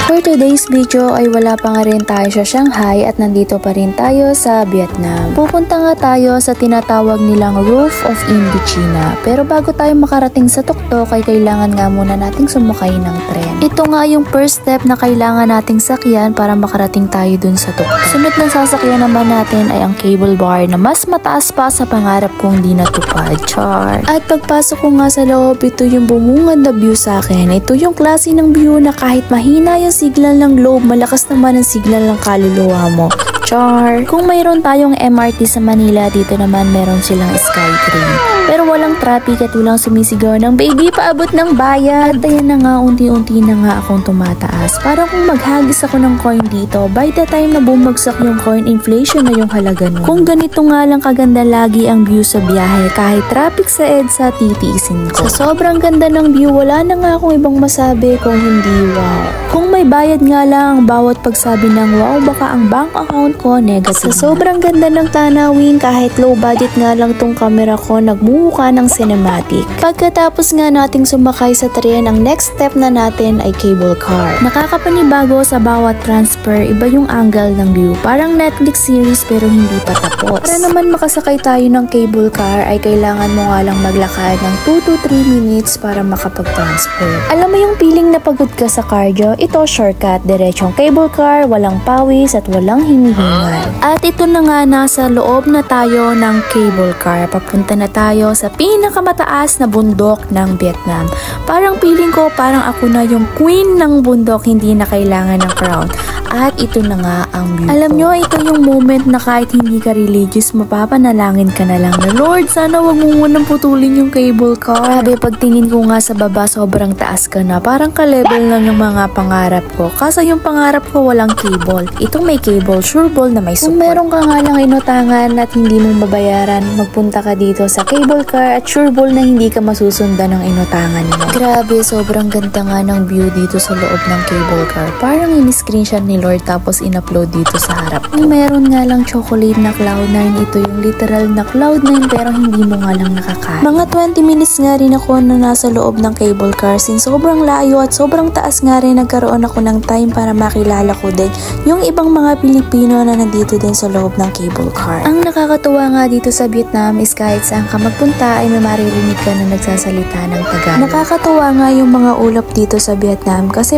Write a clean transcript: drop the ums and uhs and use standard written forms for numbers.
For today's video ay wala pa nga rin tayo sa Shanghai at nandito pa rin tayo sa Vietnam. Pupunta nga tayo sa tinatawag nilang Roof of Indochina. Pero bago tayo makarating sa tuktok ay kailangan nga muna nating sumakay ng tren. Ito nga yung first step na kailangan nating sakyan para makarating tayo dun sa tuktok. Sunod na sasakyan naman natin ay ang cable bar na mas mataas pa sa pangarap kong di natupad. Char! At pagpasok ko nga sa loob, ito yung bumungad na view sa akin. Ito yung klase ng view na kahit mahina yung signal ng globe, malakas naman ang signal ng kaluluwa mo. Char! Kung mayroon tayong MRT sa Manila, dito naman meron silang Skytrain. Pero walang traffic at walang sumisigaw ng baby paabot ng bayad. At ayan na nga, unti-unti na nga akong tumataas. Parang kung maghagis ako ng coin dito, by the time na bumagsak yung coin, inflation na yung halaga nun. Kung ganito nga lang kaganda lagi ang view sa biyahe, kahit traffic sa EDSA, titiisin ko. Sa sobrang ganda ng view, wala na nga akong ibang masabi kung hindi wow. Kung may bayad nga lang ang bawat pagsabi ng wow, baka ang bank account ko negative. Sa sobrang ganda ng tanawin, kahit low budget nga lang tong camera ko, nagmumukha ng cinematic. Pagkatapos nga nating sumakay sa tren, ang next step na natin ay cable car. Nakakapanibago sa bawat transfer, iba yung angle ng view. Parang Netflix series pero hindi pa tapos. Para naman makasakay tayo ng cable car ay kailangan mo nga lang maglakad ng 2 to 3 minutes para makapag-transfer. Alam mo yung feeling na pagod ka sa cardio? Ito shortcut, diretsong cable car, walang pawis at walang hinihingal. At ito na nga, nasa loob na tayo ng cable car. Papunta na tayo sa pinakamataas na bundok ng Vietnam. Parang feeling ko parang ako na yung queen ng bundok, hindi na kailangan ng crown. At ito na nga ang view. Alam nyo, ito yung moment na kahit hindi ka religious, mapapanalangin ka na lang na Lord, sana wag mo munang putulin yung cable car. Grabe, pagtingin ko nga sa baba, sobrang taas ka na. Parang ka-level lang yung mga pangarap ko. Kaso yung pangarap ko walang cable. Itong may cable, sure ball na may support. Kung meron ka nga lang inutangan at hindi mo mabayaran, magpunta ka dito sa cable car at sure ball na hindi ka masusundan ng inutangan mo. Grabe, sobrang ganda nga ng view dito sa loob ng cable car. Parang in-screenshot ni Lord tapos in-upload dito sa harap ko. Meron nga lang chocolate na Cloud9. Ito yung literal na Cloud9 pero hindi mo nga lang nakakain. Mga 20 minutes nga rin ako na nasa loob ng cable car. Since sobrang layo at sobrang taas nga rin, nagkaroon ako ng time para makilala ko din yung ibang mga Pilipino na nandito din sa loob ng cable car. Ang nakakatuwa nga dito sa Vietnam is kahit saan ka magpunta ay may maririnig ka na nagsasalita ng Tagalog. Nakakatuwa nga yung mga ulap dito sa Vietnam kasi